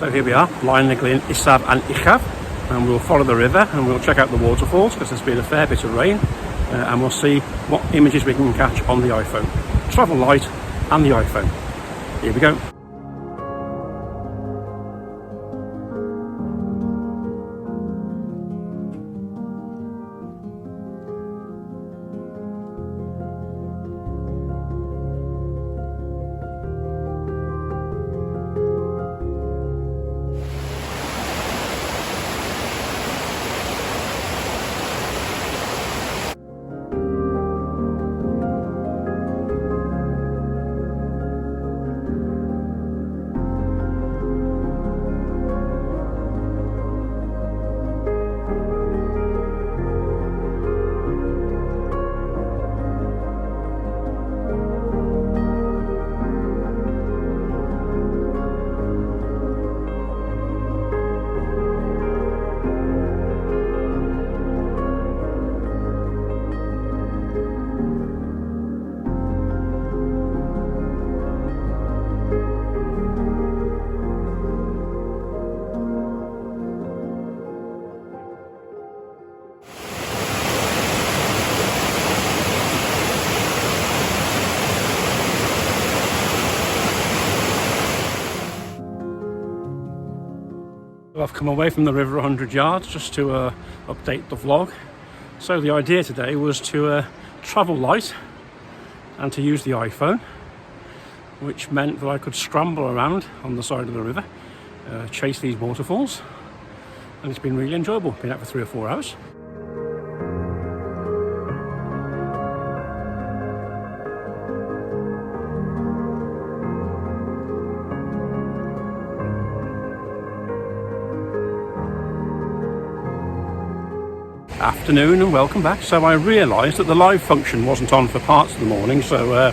So here we are, Blaen Glyn, Isaf and Uchaf, and we'll follow the river and we'll check out the waterfalls because there's been a fair bit of rain, and we'll see what images we can catch on the iPhone. Travel light and the iPhone. Here we go. I've come away from the river 100 yards just to update the vlog. So the idea today was to travel light and to use the iPhone, which meant that I could scramble around on the side of the river, chase these waterfalls, and it's been really enjoyable. Been out for 3 or 4 hours. Afternoon and welcome back. So I realised that the live function wasn't on for parts of the morning, so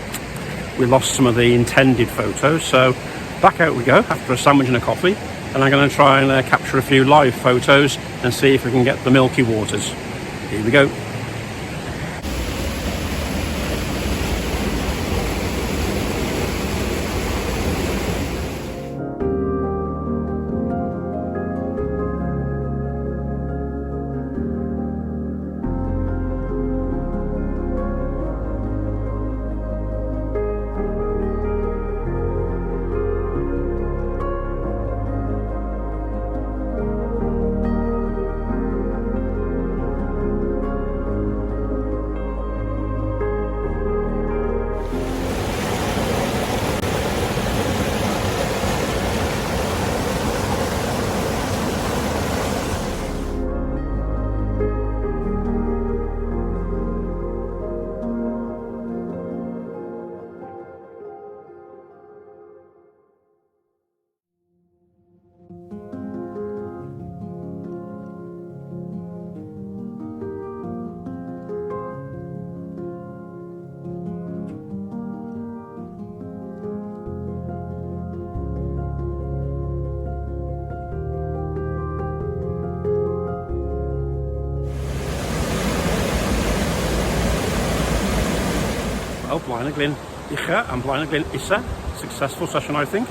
we lost some of the intended photos. So back out we go after a sandwich and a coffee, and I'm going to try and capture a few live photos and see if we can get the milky waters. Here we go. Well, Blaen Glyn Uchaf and Blaen Glyn Isaf. Successful session, I think.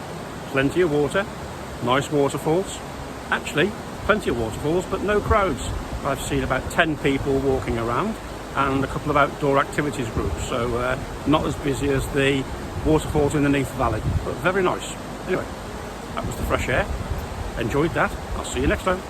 Plenty of water, nice waterfalls. Actually, plenty of waterfalls, but no crowds. I've seen about 10 people walking around and a couple of outdoor activities groups. So not as busy as the waterfalls in the Neath Valley, but very nice. Anyway, that was the fresh air. Enjoyed that. I'll see you next time.